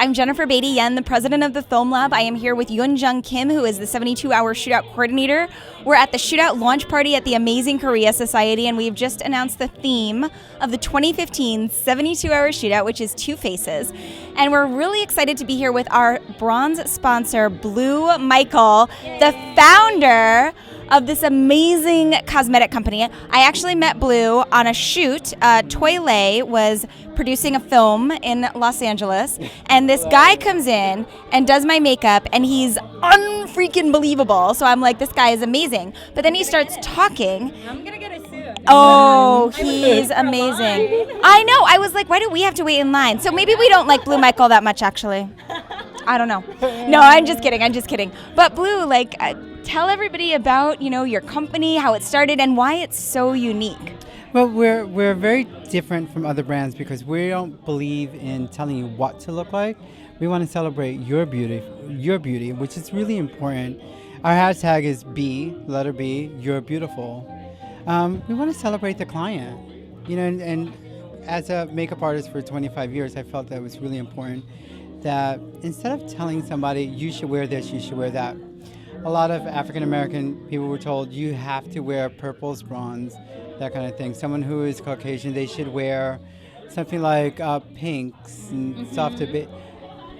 I'm Jennifer Betit, the president of the Film Lab. I am here with Youn Kim, who is the 72-hour Shootout coordinator. We're at the Shootout launch party at the Amazing Korea Society, and we've just announced the theme of the 2015 72-hour Shootout, which is Two Faces. And we're really excited to be here with our bronze sponsor, Blue Michael, the founder of this amazing cosmetic company. I actually met Blue on a shoot. Toy Lay was producing a film in Los Angeles, and this guy comes in and does my makeup, and he's unfreaking believable. So I'm like, this guy is amazing. But then he starts talking. I'm gonna get a suit. Oh, he's amazing. I know. I was like, why do we have to wait in line? So maybe we don't like Blue Michael that much, actually. I don't know. No, I'm just kidding. But Blue, tell everybody about, your company, how it started, and why it's so unique. Well, we're very different from other brands because we don't believe in telling you what to look like. We want to celebrate your beauty, which is really important. Our hashtag is B, letter B, you're beautiful. We want to celebrate the client, and as a makeup artist for 25 years, I felt that it was really important that instead of telling somebody, you should wear this, you should wear that, a lot of African American people were told you have to wear purples, bronze, that kind of thing. Someone who is Caucasian, they should wear something like pinks and softer bit.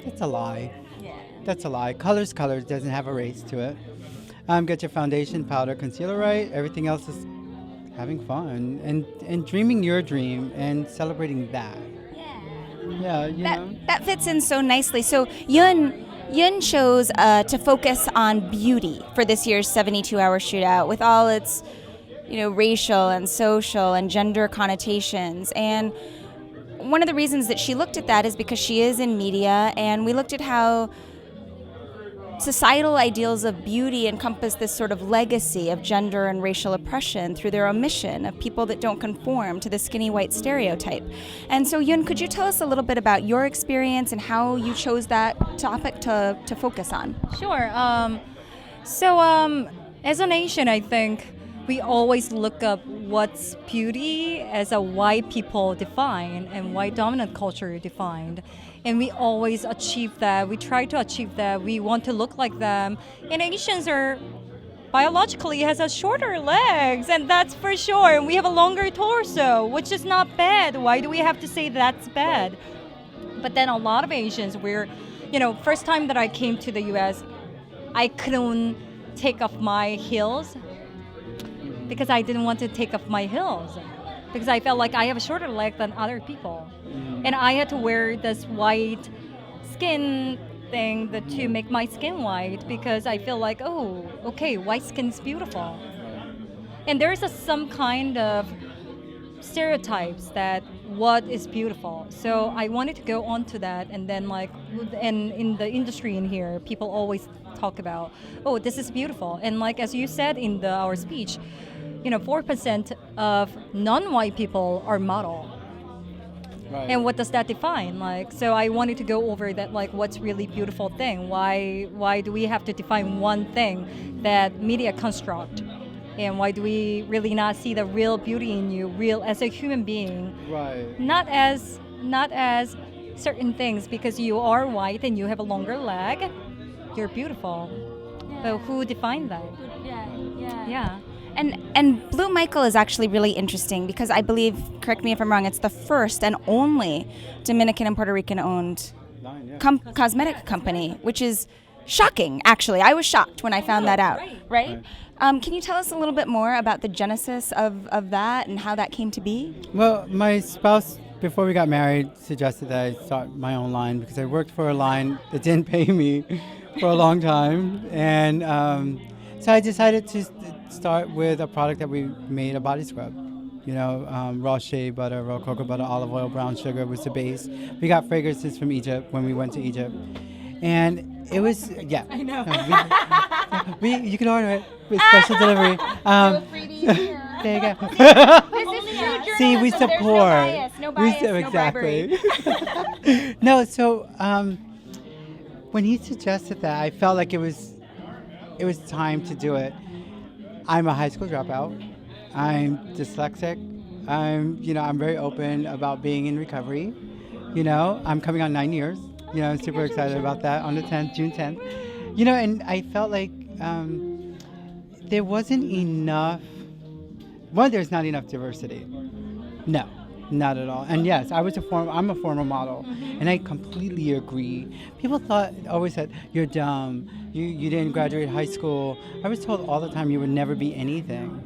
That's a lie. Yeah. That's a lie. Colors doesn't have a race to it. Get your foundation, powder, concealer right. Everything else is having fun and dreaming your dream and celebrating that. Yeah, that fits in so nicely. So Youn chose to focus on beauty for this year's 72-hour Shootout with all its, racial and social and gender connotations. And one of the reasons that she looked at that is because she is in media, and we looked at how societal ideals of beauty encompass this sort of legacy of gender and racial oppression through their omission of people that don't conform to the skinny white stereotype. And so, Youn, could you tell us a little bit about your experience and how you chose that topic to focus on? Sure. As a nation, I think we always look up what's beauty as a white people define and white dominant culture defined. And we always achieve that. We try to achieve that. We want to look like them. And Asians are biologically has a shorter legs, and that's for sure. And we have a longer torso, which is not bad. Why do we have to say that's bad? But then a lot of Asians, first time that I came to the US, I couldn't take off my heels because I didn't want to take off my heels because I felt like I have a shorter leg than other people. And I had to wear this white skin thing to make my skin white because I feel like, oh, okay, white skin's beautiful. And there's some kind of stereotypes that what is beautiful. So I wanted to go on to that, and then and in the industry in here, people always talk about, oh, this is beautiful. And as you said in our speech, 4% of non-white people are model. Right. And what does that define? So I wanted to go over that, what's really beautiful thing? Why do we have to define one thing that media construct? And why do we really not see the real beauty in you, real as a human being? Right. Not as certain things because you are white and you have a longer leg, you're beautiful. Yeah. But who defined that? Yeah. And Blue Michael is actually really interesting because I believe, correct me if I'm wrong, it's the first and only Dominican and Puerto Rican owned cosmetic company, which is shocking, actually. I was shocked when I found that out, right? Can you tell us a little bit more about the genesis of that and how that came to be? Well, my spouse, before we got married, suggested that I start my own line because I worked for a line that didn't pay me for a long time. And so I decided to start with a product that we made, a body scrub. Raw shea butter, raw cocoa butter, olive oil, brown sugar was the base. We got fragrances from Egypt when we went to Egypt. And it was, I know. You can order it with special delivery. There you go. This is true. See, we support. No bias, no bribery. No, so when he suggested that, I felt like it was time to do it. I'm a high school dropout. I'm dyslexic. I'm very open about being in recovery. I'm coming on 9 years. You know, I'm super excited about that on the 10th, June 10th. You know, and I felt like there wasn't enough. One, there's not enough diversity. No, not at all. And yes, I'm a former model, and I completely agree. People always said, you're dumb, you didn't graduate high school. I was told all the time you would never be anything,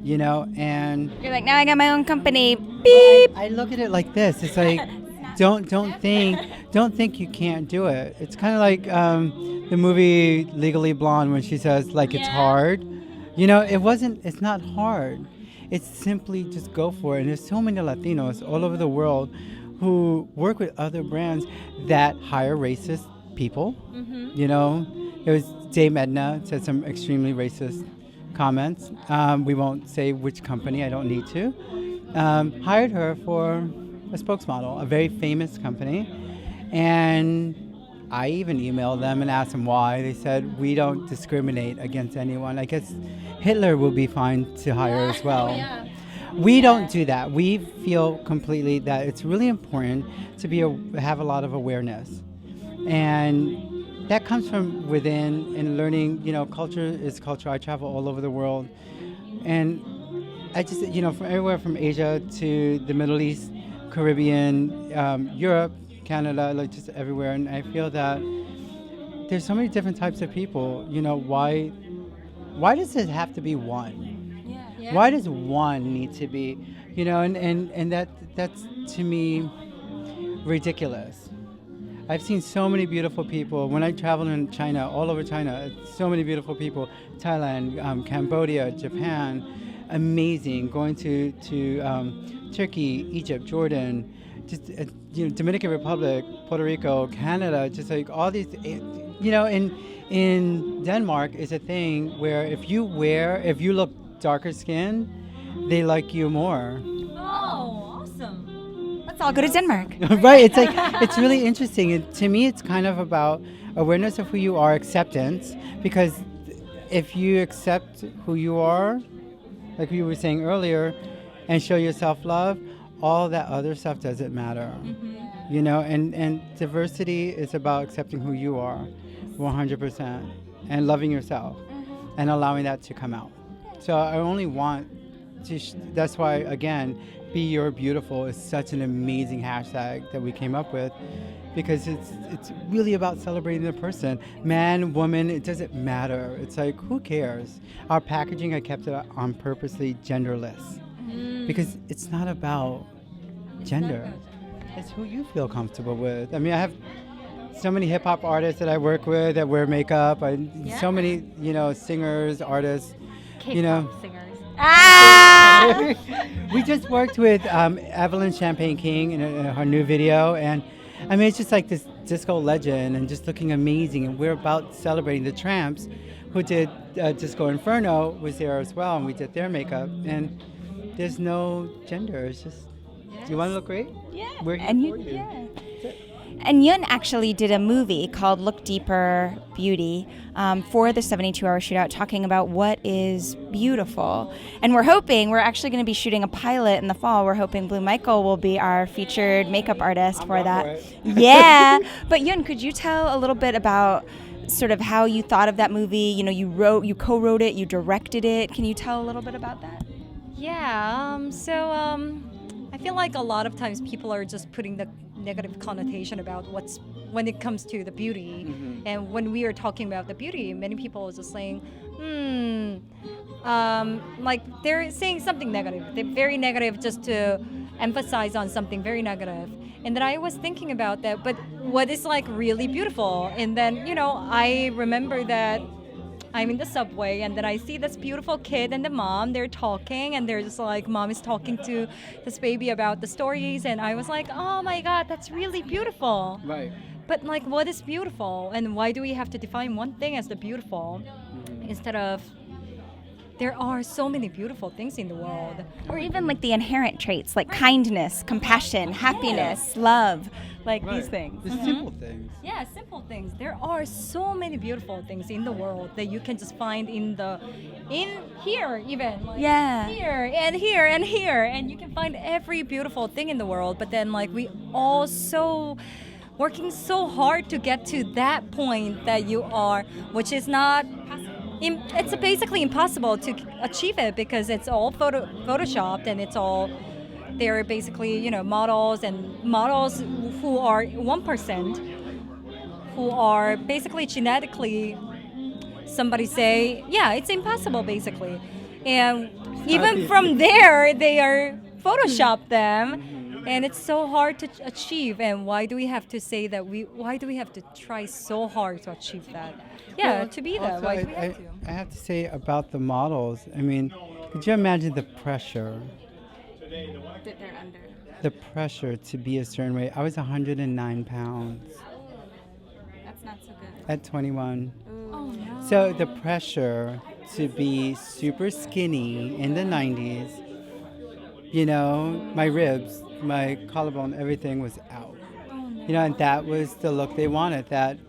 you know, and You're like, now I got my own company. Beep. I look at it like this. It's like, don't think you can't do it. It's kind of like the movie Legally Blonde when she says like it's hard. You know, it's not hard. It's simply just go for it. And there's so many Latinos all over the world who work with other brands that hire racist people. You know, it was Dame Edna said some extremely racist comments. We won't say which company. I don't need to. Hired her for a spokesmodel, a very famous company. And I even emailed them and asked them why. They said, we don't discriminate against anyone. I guess Hitler will be fine to hire as well. We don't do that. We feel completely that it's really important to have a lot of awareness. And that comes from within and learning, you know, culture is culture. I travel all over the world. And I just, you know, from everywhere from Asia to the Middle East, Caribbean, Europe, Canada, like just everywhere. And I feel that there's so many different types of people. You know, why does it have to be one? Yeah. Why does one need to be, you know, and that's to me ridiculous. I've seen so many beautiful people. When I travel in China, all over China, so many beautiful people. Thailand, Cambodia, Japan, amazing. Going to Turkey, Egypt, Jordan, just you know, Dominican Republic, Puerto Rico, Canada, just like all these, you know, in Denmark is a thing where if you look darker skinned, they like you more. Oh, awesome. Let's all go to Denmark. Right, it's like, it's really interesting. And to me, it's kind of about awareness of who you are, acceptance, because if you accept who you are, like you were saying earlier, and show yourself love, all that other stuff doesn't matter. You know, and diversity is about accepting who you are 100% and loving yourself and allowing that to come out. So I only want to, that's why, again, Be Your Beautiful is such an amazing hashtag that we came up with, because it's really about celebrating the person. Man, woman, it doesn't matter. It's like, who cares? Our packaging, I kept it on purposely genderless, because it's not about gender. It's who you feel comfortable with. I mean, I have so many hip hop artists that I work with that wear makeup. So many, you know, singers, artists. K-pop you know, singers. Ah! we just worked with Evelyn Champagne King in her new video, and I mean, it's just like this disco legend and just looking amazing. And we're about celebrating the Tramps, who did Disco Inferno, was there as well, and we did their makeup. And there's no gender. It's just, do you want to look great? Yeah. We're here And for you. yeah. And Youn actually did a movie called Look Deeper Beauty for the 72-hour shootout, talking about what is beautiful. And we're actually going to be shooting a pilot in the fall. We're hoping Blue Michael will be our featured makeup artist for that. Yeah. But Youn, could you tell a little bit about sort of how you thought of that movie? You know, you co-wrote it, you directed it. Can you tell a little bit about that? Yeah, I feel like a lot of times people are just putting the negative connotation about when it comes to the beauty. And when we are talking about the beauty, many people are just saying, like they're saying something negative. They're very negative just to emphasize on something very negative. And then I was thinking about that, but what is like really beautiful? And then, you know, I remember that I'm in the subway, and then I see this beautiful kid and the mom, they're talking, and they're just like, mom is talking to this baby about the stories, and I was like, oh my God, that's really beautiful. Right. But like, what is beautiful? And why do we have to define one thing as the beautiful instead of, there are so many beautiful things in the world. Or even like the inherent traits, like kindness, compassion, happiness, love, like these things. The simple things. Yeah, simple things. There are so many beautiful things in the world that you can just find in here even. Like Yeah. Here and here and here, and you can find every beautiful thing in the world. But then like we also working so hard to get to that point that you are, which is not. It's basically impossible to achieve it because it's all photoshopped and it's all. They're basically models who are 1%, who are basically genetically. Somebody say, yeah, it's impossible basically, and even from there they are Photoshop them, and it's so hard to achieve. And why do we have to say that why do we have to try so hard to achieve that? Yeah, Well, to be that. also, Why do we have to? I have to say about the models. I mean, could you imagine the pressure? That they're under. The pressure to be a certain way. I was 109 pounds That's not so good. at 21. Oh no. So the pressure to be super skinny in the 90s, my ribs, my collarbone, everything was out. Oh, no. And that was the look they wanted, that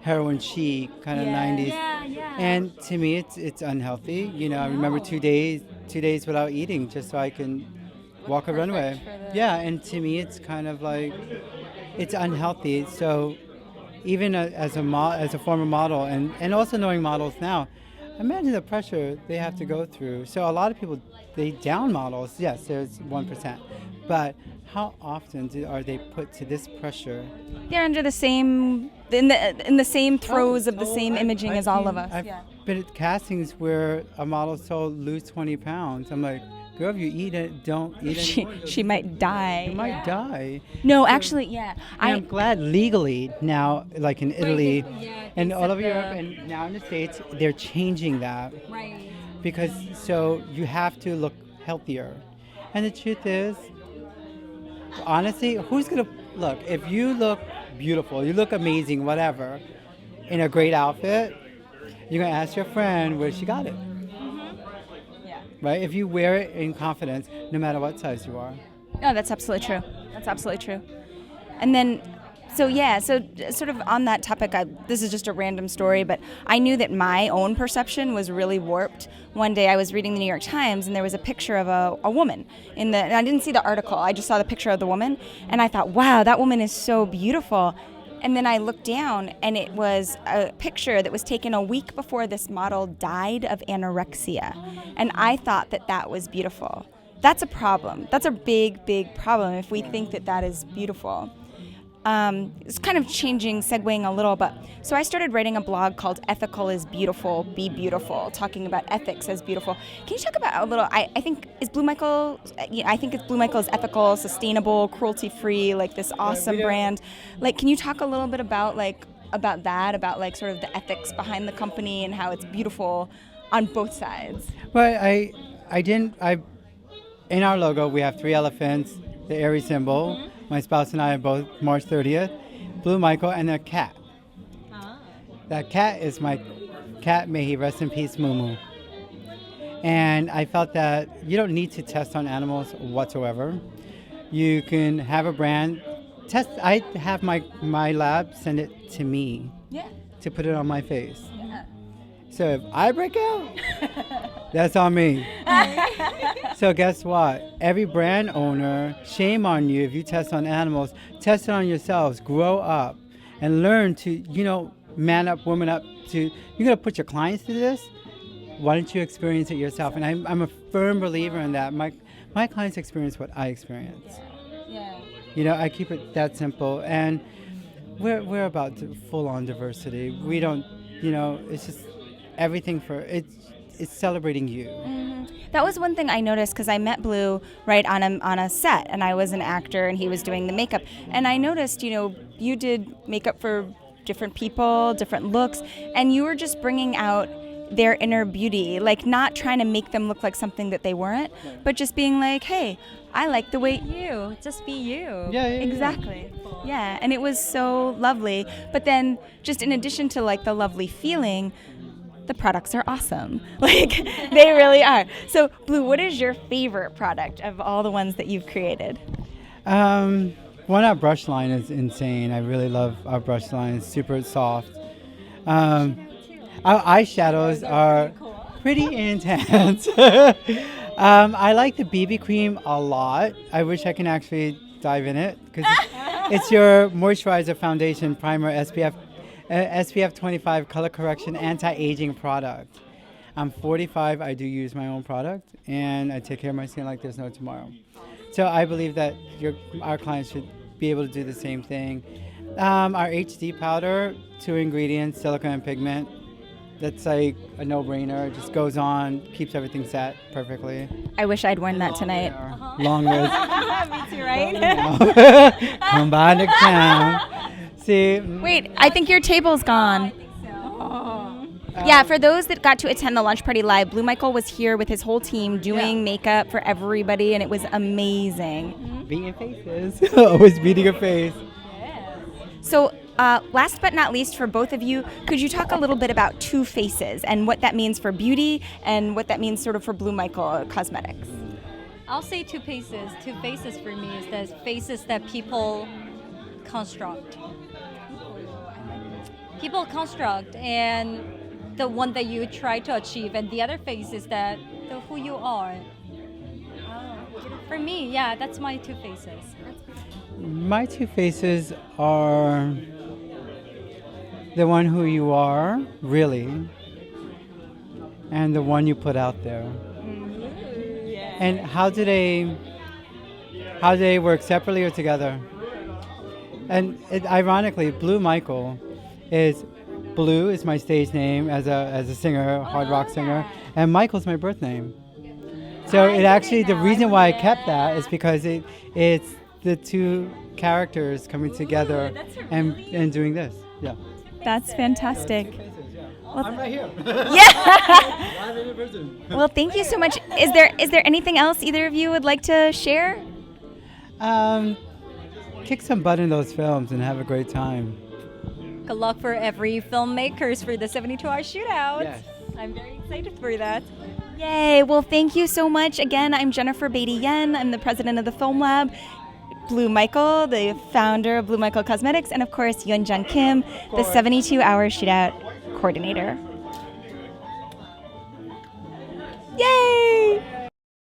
heroin chic kind of 90s. Yeah. And to me, it's unhealthy. I remember 2 days without eating just so I can walk a runway. Yeah, and to me, it's kind of like, it's unhealthy. So even as a former model and also knowing models now, imagine the pressure they have to go through. So a lot of people, they down models. Yes, there's 1%. But how often are they put to this pressure? They're under the same in the same throes of the same imaging as all of us. I've been at castings where a model's told lose 20 pounds. I'm like, girl, if you eat it, don't eat it. She might die. You might die. No, actually, yeah. And I'm glad legally now, like in Italy and all over the- Europe and now in the States, they're changing that. Right. Because so you have to look healthier. And the truth is, honestly, who's going to look? If you look beautiful, you look amazing, whatever, in a great outfit, you're going to ask your friend where she got it. Yeah. Right? If you wear it in confidence, no matter what size you are. No, that's absolutely true. That's absolutely true. And then, so sort of on that topic, this is just a random story, but I knew that my own perception was really warped. One day I was reading the New York Times and there was a picture of a woman and I didn't see the article, I just saw the picture of the woman and I thought, wow, that woman is so beautiful. And then I looked down and it was a picture that was taken a week before this model died of anorexia. And I thought that was beautiful. That's a problem. That's a big, big problem if we think that is beautiful. It's kind of segueing a little, but so I started writing a blog called Ethical is Beautiful, Be Beautiful, talking about ethics as beautiful. Can you talk about a little, I think it's Blue Michael is ethical, sustainable, cruelty-free, like this awesome brand. Like, can you talk a little bit about that, about like sort of the ethics behind the company and how it's beautiful on both sides? Well, in our logo, we have 3 elephants, the Aries symbol. Mm-hmm. My spouse and I are both March 30th. Blue Michael and a cat. That cat is my cat, may he rest in peace, Moo. And I felt that you don't need to test on animals whatsoever. You can have a brand test. I have my lab send it to me to put it on my face. So if I break out, that's on me. So guess what? Every brand owner, shame on you if you test on animals. Test it on yourselves. Grow up and learn to, man up, woman up. You're going to put your clients through this? Why don't you experience it yourself? And I'm a firm believer in that. My clients experience what I experience. Yeah. I keep it that simple. And we're about full-on diversity. We don't, it's just everything it's celebrating you. Mm-hmm. That was one thing I noticed because I met Blue right on a set, and I was an actor, and he was doing the makeup. And I noticed, you did makeup for different people, different looks, and you were just bringing out their inner beauty, like not trying to make them look like something that they weren't, but just being like, hey, I like the way you just be you. Yeah, exactly. Yeah, and it was so lovely. But then, just in addition to like the lovely feeling, the products are awesome. Like, they really are. So, Blue, what is your favorite product of all the ones that you've created? Our brush line is insane. I really love our brush line. It's super soft. Our eyeshadows are pretty intense. I like the BB cream a lot. I wish I can actually dive in it because It's your moisturizer, foundation, primer, SPF 25 color correction, anti-aging product. I'm 45. I do use my own product, and I take care of my skin like there's no tomorrow. So I believe that our clients should be able to do the same thing. Our HD powder, 2 ingredients, silicone and pigment. That's like a no-brainer. It just goes on, keeps everything set perfectly. I wish I'd worn that tonight. Long ways. Me too, right? Come by next time. See. Wait, I think your table's gone. Yeah, for those that got to attend the launch party live, Blue Michael was here with his whole team doing makeup for everybody, and it was amazing. Beating faces. Always beating a face. So, last but not least, for both of you, could you talk a little bit about Two Faces and what that means for beauty and what that means sort of for Blue Michael Cosmetics? I'll say two faces. Two faces for me is the faces that people construct. People construct, and the one that you try to achieve, and the other face is that who you are. For me, yeah, that's my two faces. My two faces are the one who you are, really, and the one you put out there. And how do they work separately or together? And ironically, Blue Michael is Blue is my stage name as a singer, hard rock singer, and Michael's my birth name. So it actually, the reason why I kept that is because it's the two characters coming together and doing this. Yeah. That's fantastic. I'm right here. Yeah. Live in person. Well, thank you so much. Is there anything else either of you would like to share? Kick some butt in those films and have a great time. Good luck for every filmmakers for the 72-hour shootout. Yes. I'm very excited for that. Yay. Well, thank you so much. Again, I'm Jennifer Betit. I'm the president of the Film Lab. Blue Michael, the founder of Blue Michael Cosmetics, and of course, Youn Kim, the 72-hour shootout coordinator. Yay!